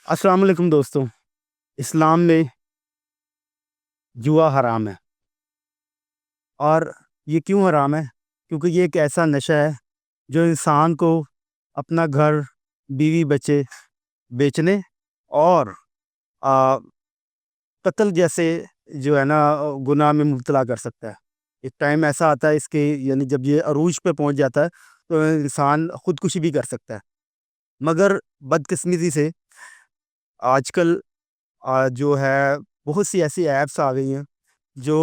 السلام علیکم دوستوں. اسلام میں جوا حرام ہے. اور یہ کیوں حرام ہے؟ کیونکہ یہ ایک ایسا نشہ ہے جو انسان کو اپنا گھر، بیوی بچے بیچنے اور آ، قتل جیسے جو ہے نا گناہ میں مبتلا کر سکتا ہے. ایک ٹائم ایسا آتا ہے اس کے، یعنی جب یہ عروج پہ پہنچ جاتا ہے تو انسان خودکشی بھی کر سکتا ہے. مگر بدقسمتی سے آج کل جو ہے بہت سی ایسی ایپس آ گئی ہیں جو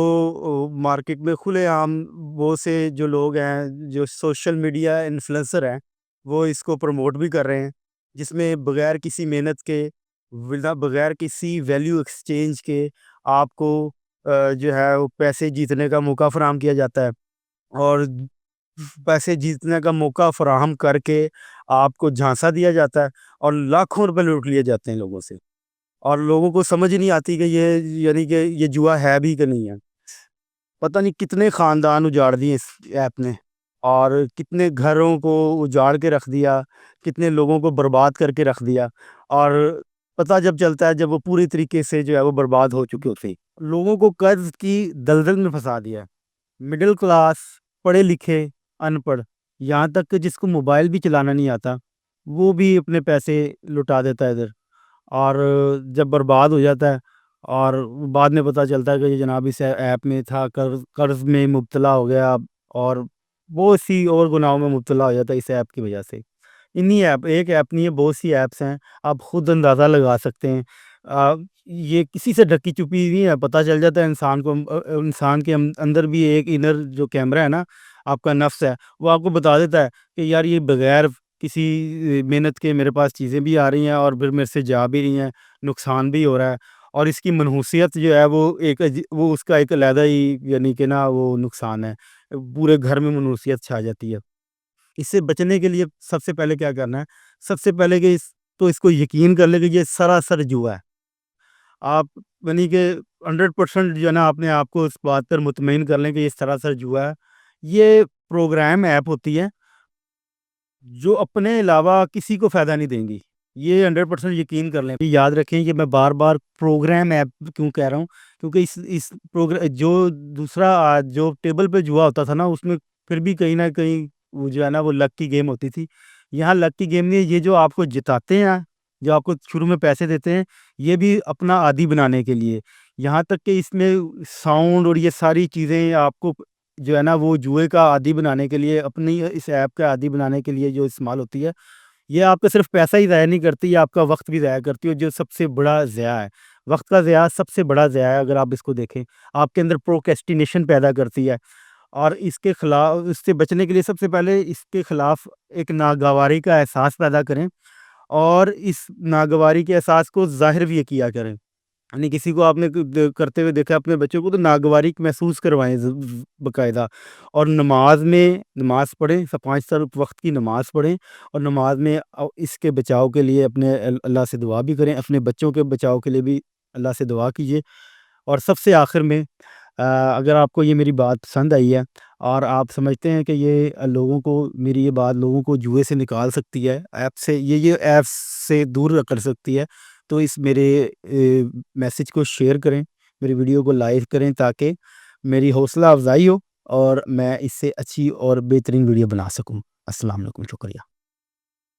مارکیٹ میں کھلے عام وہ سے جو لوگ ہیں، جو سوشل میڈیا انفلوئنسر ہیں، وہ اس کو پروموٹ بھی کر رہے ہیں، جس میں بغیر کسی محنت کے، بغیر کسی ویلیو ایکسچینج کے آپ کو جو ہے وہ پیسے جیتنے کا موقع فراہم کیا جاتا ہے. اور پیسے جیتنے کا موقع فراہم کر کے آپ کو جھانسا دیا جاتا ہے اور لاکھوں روپے لوٹ لیے جاتے ہیں لوگوں سے. اور لوگوں کو سمجھ نہیں آتی کہ یہ، یعنی کہ یہ جوا ہے بھی کہ نہیں ہے. پتہ نہیں کتنے خاندان اجاڑ دیے اس ایپ نے، اور کتنے گھروں کو اجاڑ کے رکھ دیا، کتنے لوگوں کو برباد کر کے رکھ دیا. اور پتہ جب چلتا ہے جب وہ پوری طریقے سے جو ہے وہ برباد ہو چکے ہوتے ہیں. لوگوں کو قرض کی دلدل میں پھنسا دیا. مڈل کلاس، پڑھے لکھے، ان پڑھ، یہاں تک کہ جس کو موبائل بھی چلانا نہیں آتا وہ بھی اپنے پیسے لٹا دیتا ہے ادھر. اور جب برباد ہو جاتا ہے اور بعد میں پتہ چلتا ہے کہ یہ جناب اس ایپ میں تھا، قرض میں مبتلا ہو گیا اور بہت سی اور گناہوں میں مبتلا ہو جاتا ہے اس ایپ کی وجہ سے. انہی ایپ، ایک ایپ نہیں ہے، بہت سی ایپس ہیں، آپ خود اندازہ لگا سکتے ہیں. یہ کسی سے ڈھکی چھپی نہیں ہے، پتہ چل جاتا ہے انسان کو. انسان کے اندر بھی ایک انر جو کیمرہ ہے نا، آپ کا نفس ہے، وہ آپ کو بتا دیتا ہے کہ یار یہ بغیر کسی محنت کے میرے پاس چیزیں بھی آ رہی ہیں اور پھر میرے سے جا بھی رہی ہیں، نقصان بھی ہو رہا ہے. اور اس کی منحوسیت جو ہے وہ وہ اس کا ایک علیحدہ ہی، یعنی کہ نا وہ نقصان ہے. پورے گھر میں منحوسیت چھا جاتی ہے. اس سے بچنے کے لیے سب سے پہلے کیا کرنا ہے؟ سب سے پہلے کہ اس کو یقین کر لیں کہ یہ سراسر جوا ہے. آپ یعنی کہ 100% جو ہے نا اپنے آپ کو اس بات پر مطمئن کر لیں کہ یہ سراسر جوا ہے. یہ پروگرام ایپ ہوتی ہے جو اپنے علاوہ کسی کو فائدہ نہیں دیں گی. یہ 100% یقین کر لیں. یاد رکھیں کہ میں بار بار پروگرام ایپ کیوں کہہ رہا ہوں، کیونکہ اس پروگرام جو دوسرا جو ٹیبل پہ جوا ہوتا تھا نا، اس میں پھر بھی کہیں نہ کہیں وہ جو ہے نا وہ لک کی گیم ہوتی تھی. یہاں لک کی گیم نہیں ہے. یہ جو آپ کو جتاتے ہیں، جو آپ کو شروع میں پیسے دیتے ہیں، یہ بھی اپنا عادی بنانے کے لیے. یہاں تک کہ اس میں ساؤنڈ اور یہ ساری چیزیں آپ کو جو ہے نا وہ جوئے کا عادی بنانے کے لیے، اپنی اس ایپ کا عادی بنانے کے لیے جو استعمال ہوتی ہے. یہ آپ کا صرف پیسہ ہی ضائع نہیں کرتی، یہ آپ کا وقت بھی ضائع کرتی ہے، جو سب سے بڑا ضیاع ہے. وقت کا ضیاع سب سے بڑا ضیاع ہے. اگر آپ اس کو دیکھیں، آپ کے اندر پروکیسٹینیشن پیدا کرتی ہے. اور اس کے خلاف، اس سے بچنے کے لیے سب سے پہلے اس کے خلاف ایک ناگواری کا احساس پیدا کریں، اور اس ناگواری کے احساس کو ظاہر بھی کیا کریں. یعنی کسی کو آپ نے کرتے ہوئے دیکھا اپنے بچوں کو، تو ناگواری محسوس کروائیں باقاعدہ. اور نماز پڑھیں، 5 وقت کی نماز پڑھیں، اور نماز میں اس کے بچاؤ کے لیے اپنے اللہ سے دعا بھی کریں. اپنے بچوں کے بچاؤ کے لیے بھی اللہ سے دعا کیجیے. اور سب سے آخر میں، اگر آپ کو یہ میری بات پسند آئی ہے اور آپ سمجھتے ہیں کہ یہ لوگوں کو، میری یہ بات لوگوں کو جوئے سے نکال سکتی ہے، ایپ سے، یہ ایپ سے دور کر سکتی ہے، تو اس میرے میسج کو شیئر کریں، میری ویڈیو کو لائک کریں، تاکہ میری حوصلہ افزائی ہو اور میں اس سے اچھی اور بہترین ویڈیو بنا سکوں. السلام علیکم، شکریہ.